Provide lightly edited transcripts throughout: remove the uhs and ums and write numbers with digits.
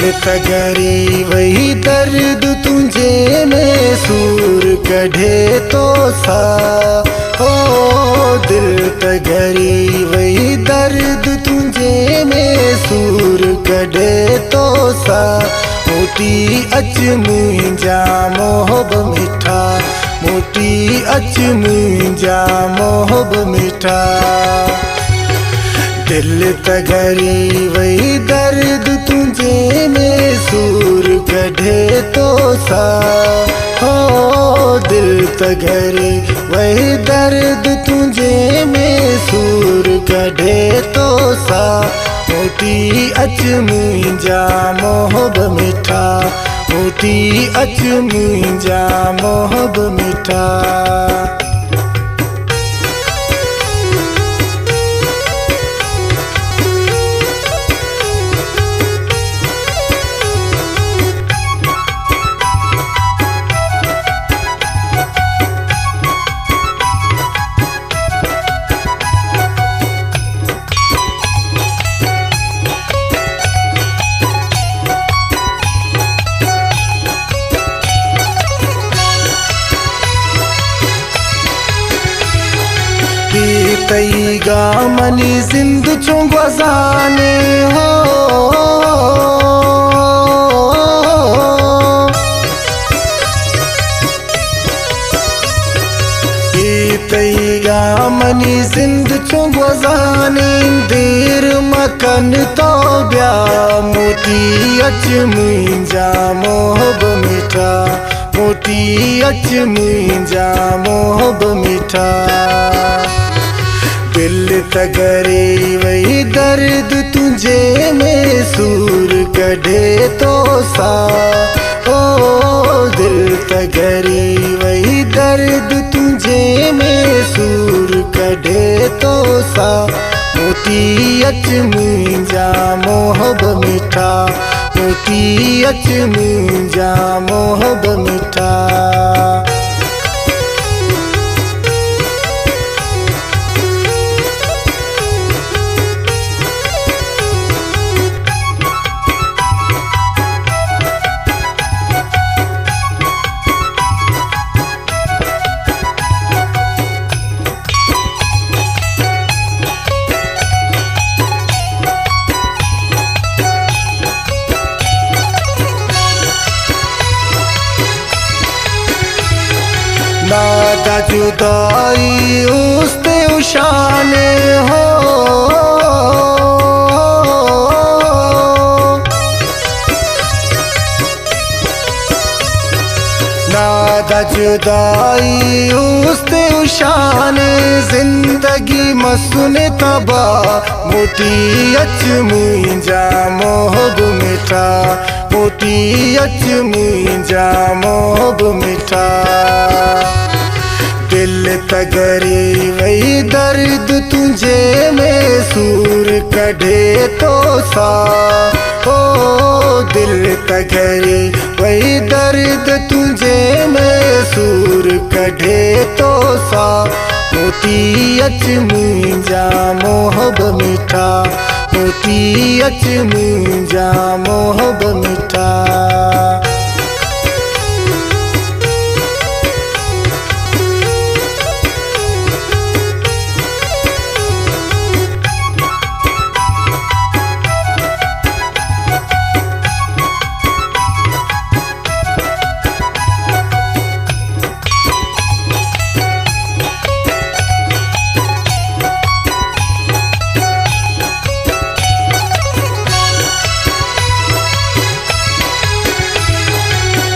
तगरी वही दर्द तुझे में सूर कढ़े तो सा हो। दिल तगरी वही दर्द तुझे में सूर कढ़े तो सा। मोटी अच मुंहिंजा मोहब मिठा, मोटी अच मुंहिंजा मोहब मिठा। दिल तगरी वही दर्द तुझे में सूर कढ़े तो सा हो। दिल तगरी वही दर्द तुझे में सूर कढ़े तो सा। मोटी अच मुंहिंजा मोहब मिठा, मोटी अच मुंहिंजा मोहब मिठा। तई गा मनी जिंद चो गजाने हो। तई गा मनी जिंद चो गजाने देर मकन तो ब्या। मोटी अच मुंहिंजा मोहब मिठा, मोटी अच मुंहिंजा मोहब मिठा। दिल तगरी वही दर्द तुझे में सूर कढ़े तो सा ओ। दिल तगरी वही दर्द तुझे में सूर कढ़े तो सा। मोटी अच मुंहिंजा मोहब मिठा, मोटी अच मुंहिंजा मोहब मिठा। नादा जुदाई उसते उशाने हो। नादा जुदाई उसते उशाने जिंदगी मसुने तबा। मोटी अच मुंहिंजा मोहब मिठा, मोटी अच मुंहिंजा मोहब मिठा। दिल तगरी वही दर्द तुझे में सूर कढ़े तो सा हो। दिल तगरी वही दर्द तुझे में सूर कढ़े तो सा। मोटी अच मुंहिंजा मोहब मिठा, मोटी अच मुंहिंजा मोहब मिठा।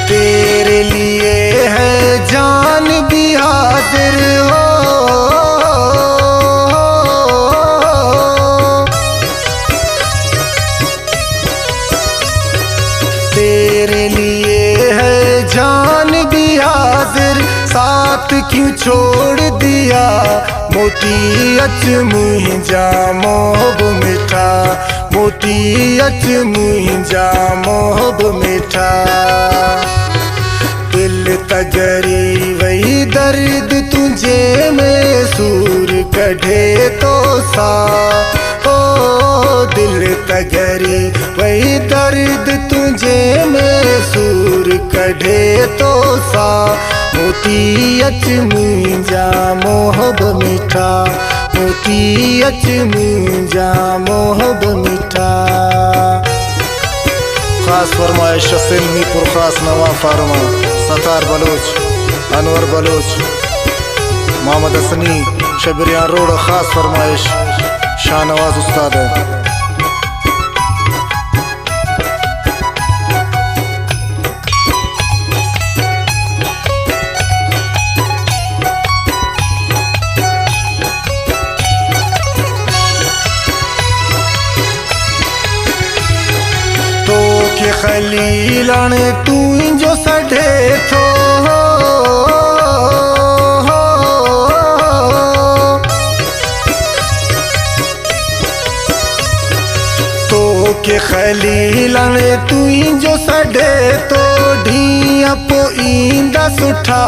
तेरे लिए है जान भी हाजिर हो। तेरे लिए है जान भी हाजिर, साथ क्यों छोड़ दिया। मोटी अच मुंहिंजा मोहब मिठा, मोटी अच मुंहिंजा मोहब मिठा। दिल तगरी वही दर्द तुझे में सूर कढ़े तो सा हो। दिल तगरी वही दर्द तुझे में सूर कढे तो सा मोती अच मुंहिंजा मोहब मीठा मोती अच मुंहिंजा मोहब मीठा। खास फरमाइश हसन मीरपुर खास नवा फार्मा सतार बलोच अनवर बलोच मोहम्मद हसनी शबरियान रोड। खास फरमाइश शाहनवाज उस्ताद है। तो के खलीलान तू जो सढे थो तो के खलीलान तू जो सढे तो ढीअ पो ईंदा सुठा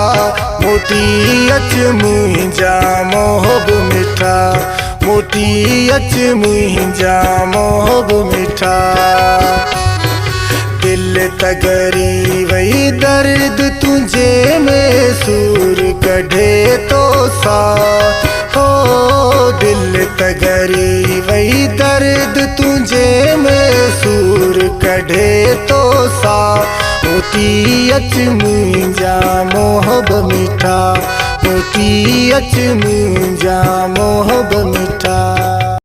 मोती अच मुंहिंजा मोहब मीठा मोती अच मुंहिंजा मोहब मीठा। दिल तगरी वही दर्द तुझे में सूर कढे तो सा हो दिल तगरी वही दर्द तुझे में सूर कढे तो सा मोती अच मुंहिंजा मोहब मीठा मोती अच मुंहिंजा मोहब मीठा।